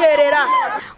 baterera.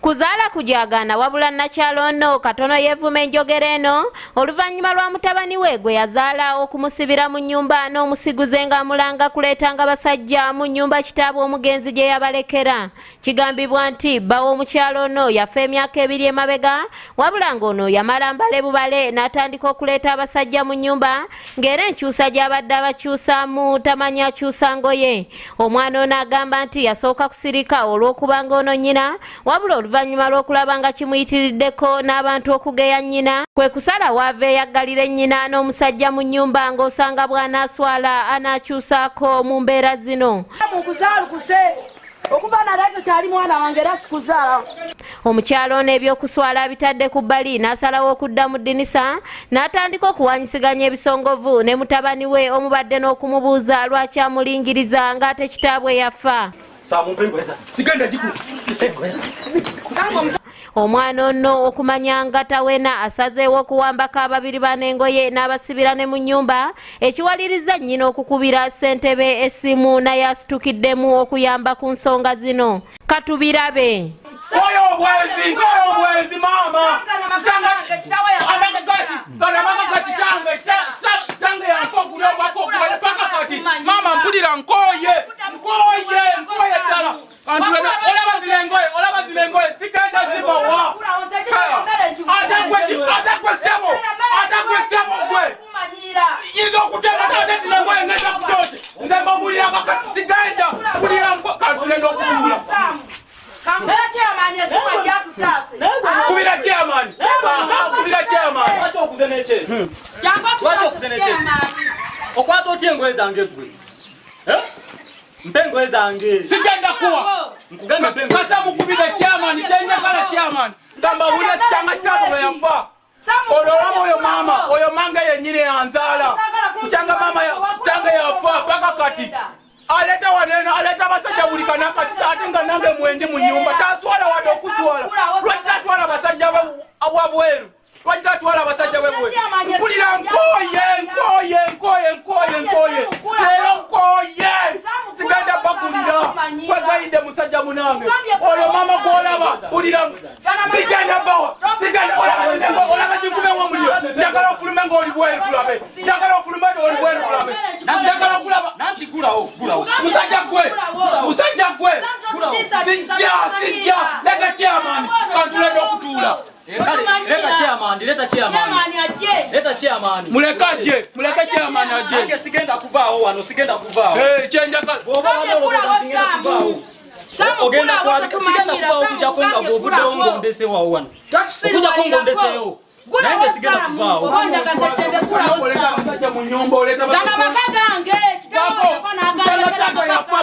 Kuzaala kujagana wabula nakyalo ono katono yeevuma enjogera eno oluvannyuma lwa mutabani we gwe yazaala okumusibira mu nnyumba n'omusiguze ng'amulanga kuleetanga basajja mu nnyumba kitaabwe omugenzi gye yabalekera. Kigambibwa nti bba w'omukyalo ono yafa emyaka 2 emabega wabula ng'ono yamala mbale bubale n'atandika okuleeta abasajja mu nnyumba ng'era enkyusa gy'abadde abakyusaamu tamanyi akyusa ngoye. Omwana ono agamba nti yasooka kusirika olw'okuba ng'ono nnyina wabula oluvannyuma lw'okulaba nga kimuyitiriddeko n'abantu okugeya nnyina kwe kusala waava eyaggalira nnyina n'omusajja mu nnyumba ng'osanga bw'anaaswala anaakyusaako mu mbeera zino. Omukyalo ono ebyokuswala bitadde ku bbali n'asalawo okudda mu ddinisa n'atandika okuwanyisiganya ebisongovu ne mutabani we omubadde n'okumubuuza lwaki amulingiriza ng'ate kitaabwe yafa. Omwana ono okumanya nga tawena asazeewo okuwambako ababiri banengoye n'abasibira ne mu nnyumba ekiwaliriza nnyina okukubira ssentebe essimu naye asitukiddemu okuyamba ku nsonga zino. Katubirabe. Koyo obwenzi mama. Tange yankogule obakogule paka kati. Mama mpulira nkoye dala. Olaba zilengoye sigenda zibawa. Atakwe sebo gwe. Yizo kutega tate zilengoye ngenda kutote. Nze mbulira kakati sigenda kulira nkatule n'okubula. Kubira chairman. Wacha okuzeneche. Okwata otyengo zange gwe. Mpengo zange. Sigenda kuwa. Nkugamba mpengo. Kasa mukubira chairman, chenye kala chairman. Samba ule changa chako yafa. Oloramo oyo mama, oyo manga yenyine yanzala. Changa mama ya changa yafa paka kati. Aleta wanena, aleta basajja bulikana kati ate nga nange mwendi mu nnyumba taswala wadde okuswala lwaki tatwala basajja wabweru lwaki tatwala basajja bebweru mpulira nkoye leero nkoye sigenda bagulira kwegayidde musajja munange oyo mama gwolaba bulira sigenda bawa olaba gikubewo omuliro njagala ofulume ng'oli bweru tulabe njagala ofulume ng'oli bweru tulabe njagala okulaba nanti gulawo musajja gwe sijja leta chairman kantulede okutuula leta chairman muleke chairman ajje sigenda kuvaawo wano sigenda kuvaawo chenjaka ogenda kuvaawo okujjako nga bw'ovuddewo ng'ondeseewo wano okujjako ng'ondeseewo naye sigenda kuvaawo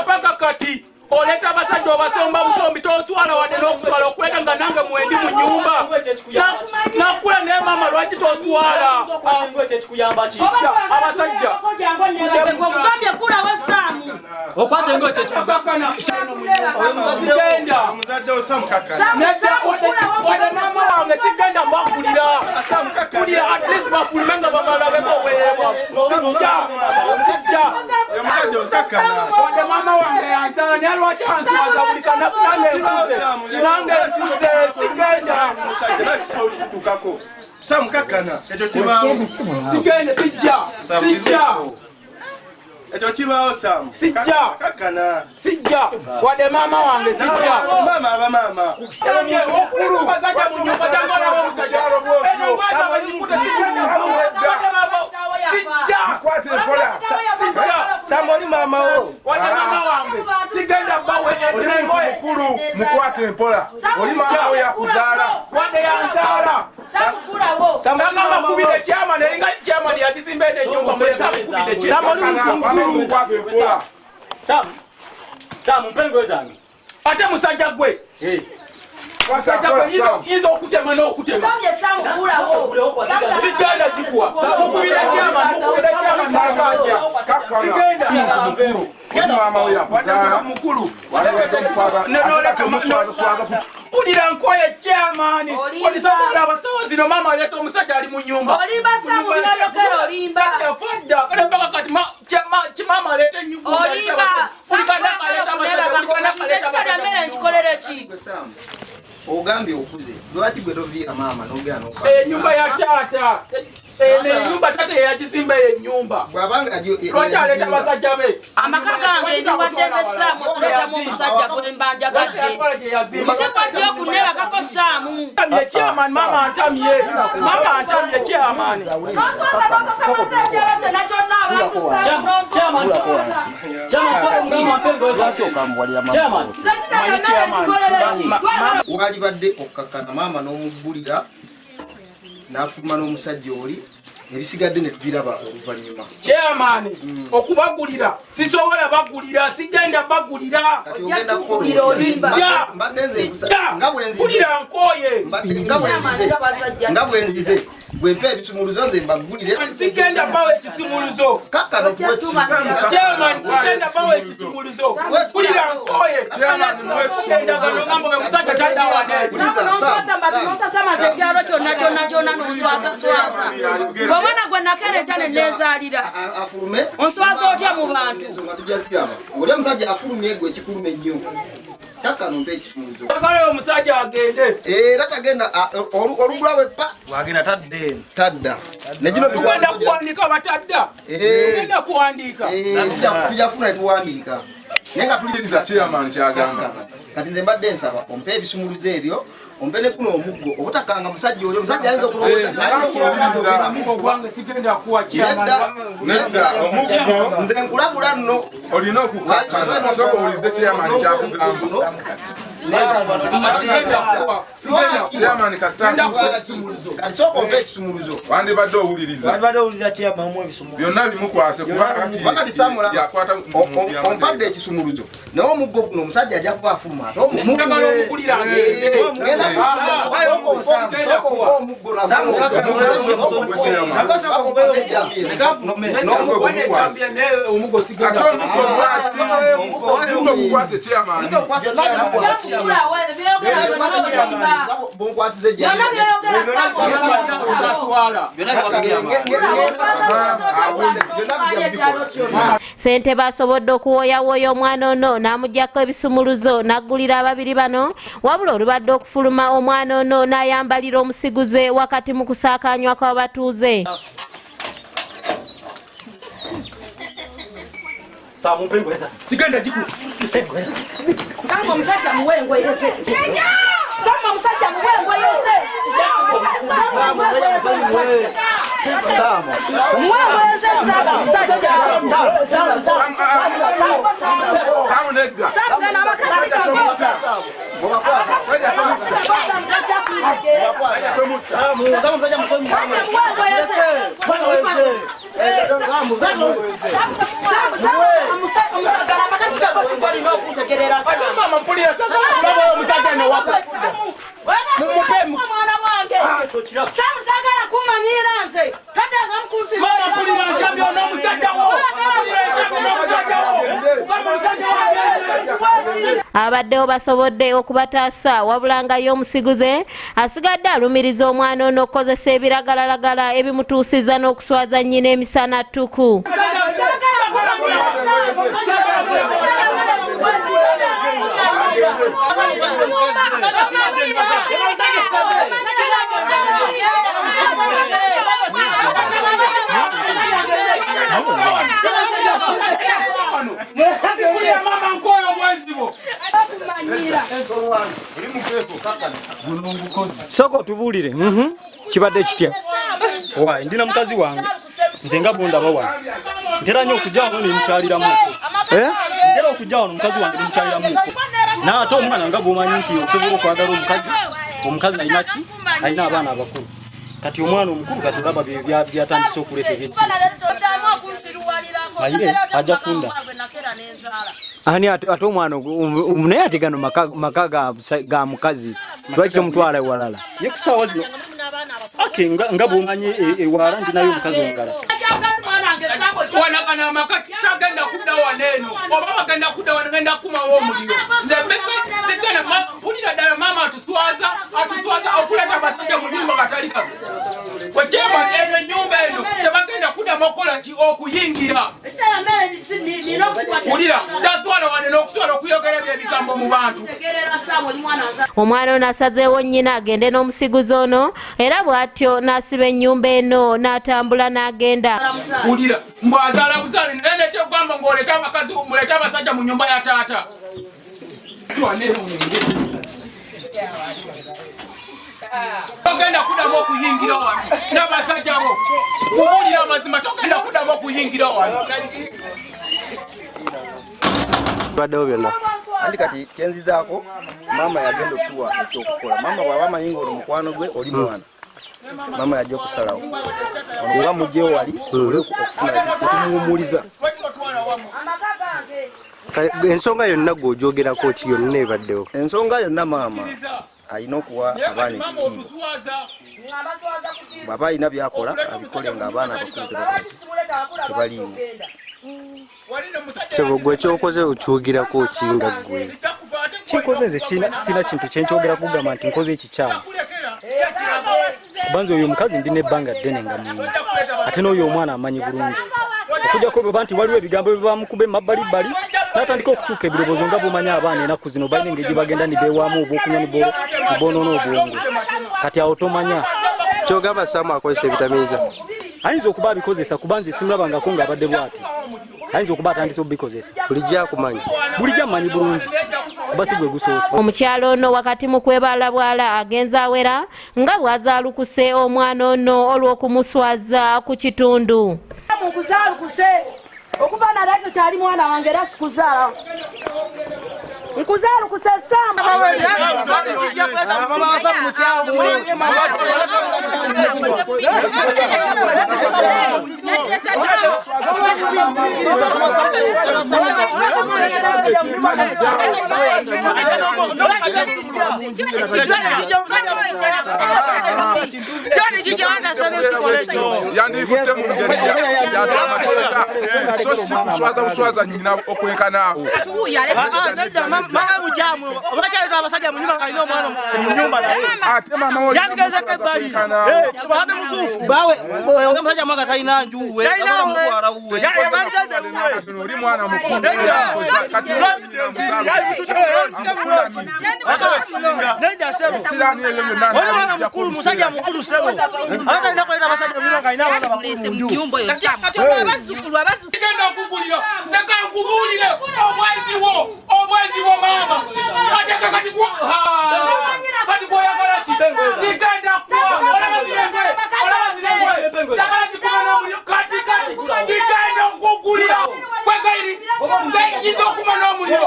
paka kati oleta basajja obasomba busombi toswala wadde n'okuswala okuleka nga nange mwendi mu nnyumba nakula naye mama lwaki toswala abasajja okwata engoye kyekikugambye sigenda wadde mama wange sigenda mbagulira kulira at least bafulume nga bamalabeko obwerebwa wadde mama wange yansala naye lwaki answaza buli kanaku nange ntuze sigenda sigende Echo kibao Sam. Sijja. Wade mama wange sijja. Mama. Yamye okulu bazaja mu nyumba jangala wa musajaro bwo. Eno ngwaza bazikuta sijja. Kwate mpola. Sijja. Samoni mama wo. Wade mama wange. Sigenda bawe ngoye mukulu mukwate mpola. Oli mama wo yakuzala. Wade yanzala. Samama kubide chama neringa chama ndi atizimbede nyumba mulesa kubide chama. Sam mpengo zange. Ate musajja gwe. Musajja gwe izo okutema n'okutema. Sigenda jikuwa. Mukubide chama nakaja. Sigenda mama we yakuzala. Mukulu. Wale temufaga. Neno leka muswaza. mpulira nkoye chairman olisobola abasawo zino mama alese omusajja ali mu nyumba olimba samu byayogera olimba yafadda kale mpaka kati kimama alete nyumba olimba mbere nkikolere ki ogambye okuze lwaki gwe toviira maama n'ogera nyumba ya taata nyumba taata yeyagizimba enyumba lwaki aleta basajja be amaka gange ndiwaddembe saamu okuleetamu omusajja gwemba njagadde musekwajja okuneba kako saamu chairman mama antamye chairman walibadde okukakkana maama n'omugulira n'afuluma n'omusajja oli ebisigadde ne tubiraba oluvannyuma chairman okubagulira sisobola bagulira sigenda bagulira kulira nkoye nga bwenzize bwempa ebisumuluzo nze mbagulire sigenda bawo ekisumuluzo kakkano kuba chairman sigenda bawo ekisumuluzo kulira nkoye endaganomambo omusajja taddawaneosasamaze ekyalo kyonna n'onswazaswaza ng'omwana gwe nakereeta ne neezaalira afulume onswaza otya mu bantu oli omusajja afulumye gwe ekikuluma ennyo kakkano mpa ekisumuluzo kale omusajja agende era tagenda olugulawe pa wagenda tadda negino tugenda kuwandiika batadda tugenda kuwandiika tujafuna netuwandiika naye nga tuliriza chairman kyagamba kati nze mbadde nsaba ompe ebisumuluzo ebyo ompe ne kuno omuggo obutakanga musajja oli omusajja ayinza okulowoozagwange sigenda kuwa nze nkulabula nno olina okuwuliriza chairman kyakugamba kati sooka ompe ekisumuluzo wandibadde owuliriza byonna bimukwase kubakati samula ompadde ekisumuluzo naye omuggo guno omusajja ajja kuba afuluma ate omukwase chairman Ssente basobodde okuwooyawooya omwana ono n'amugyako ebisumuluzo n'aggulira ababiri bano wabula olubadde okufuluma omwana ono n'ayambalira omusiguze wakati mu kusaakaanywa kw'abatuuze. sigenda jikulu Sama omusajja muwengweyeze Sama omusajja muwengweyeze abaddewo basobodde okubataasa wabula nga ye omusiguze asigadde alumiriza omwana ono okukozesa ebiragalalagala ebimutuusiza n'okuswaza nnyina emisana ttuku. Soko tubulire kibadde kitya owa ndina mukazi wange nze nga bondaba wange ntera nnyo okujja wano nemukyaliramu ntera okujja wano mukazi wange nemukyaliramu naate omwana nga bwomanyi nti osobola okwagala omukazi alina ki alina abaana abakulu kati omwana omukulu kati olaba byatandise okuleeta ebyekisinsi aye ajja kunda ani ate omwana naye ate gano maka ga mukazi lwaki tomutwala ewalala ye kusaawa zino ake nga bwomanyi ewala ndinayo omukazi omulala wanagana amaka tagenda kudda waneeno oba bagenda kudda wanagenda kumawo omuliro nze mbeke segenda mpulira ddala maama mu bantu. Omwana ono asazeewo nnyina agende n'omusiguzi ono era bw'atyo n'asiba ennyumba eno n'atambula n'agenda. Ulira mbwazaala buzaale nene tegamba ng'oleta abakazi muleta abasajja mu nyumba ya taata. Togenda kuddamu okuyingira wano n'abasajja bo kubuulira amazima togenda kuddamu okuyingira wano. Baddewo byonna andi kati kyenzizaako maama yagenda okuwa ekyokukola. Maama bw'aba amanyi ng'oli mukwano gwe oli mwana, maama yajja okusalawo oba mugyewo wali osobole okufuna okumuwummuliza. Ensonga yonna gw'ogyogerako ki yonna ebaddewo? Ensonga yonna maama alina okuwa abaana ekitiibwa. Bw'aba alina byakola abikole ng'abaana abakulu tebaliiwo. Sebo gwe kyokoze okyogirako ki nga ggwe? Kinkoze nze sina kintu kyenkyogera kugamba nti nkoze ekikyamu. Kubanza oyo omukazi ndina ebbanga ddene nga mwine ate n'oyo omwana amanyi bulungi. Okujjako bwe nti waliwo ebigambo bye bamukuba emabbalibbali n'atandika okukyuka ebirowoozo nga bw'omanyi abaana ennaku zino balina engeri gye bagenda ne beewaamu obwokunywa ne boonoona obwongo. Kati awo tomanya. Kyogamba Saamu akozesa ebitamiiza. Ayinza okuba abikozesa kuba nze simulabangako ng'abadde bw'ati. Ayinza okuba atandise obikozesa. Bulijjo akumanyi? Bulijjo amanyi bulungi kuba si gwe gusoose. Omukyalo ono wakati mu kwebalabwala agenza awera nga bw'azaalukuse omwana ono olw'okumuswaza ku kitundu. Nkuzaalukuse okuva nali ekyo kyali mwana wange era sikuzaala. Nkuzaalukuse Saamu. Yandikutte mu ngeri y'amateeka so si kuswaza buswaza nnyina okwenkanaawo. Mama mujamu obakyaleta abasajja mu nyumba alina omwana mu nyumba naye Ate maama wo yandikeze kebbali tubadde mutuufu Bawe oyo musajja mwaka talina njuwe mutwala wuwe. oli mwana mukulu kati nedda sebo siraani eyo yonna oli mwana mukulu musajja mukulu sebo atalina kuleta abasajja mu nyumba alina abaana bakulu mu nyumba. Genda okugulira nzeka nkubuulire obwezi bwo maama ateka kati gwoyagala ki zigenda kuwa olaba zirengwe takala zikuba n'omuliro kati zigenda okugulira kwekairi nzekiza okuma n'omuliro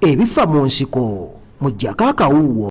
ebifa mu nsiko mujjako akawuwo.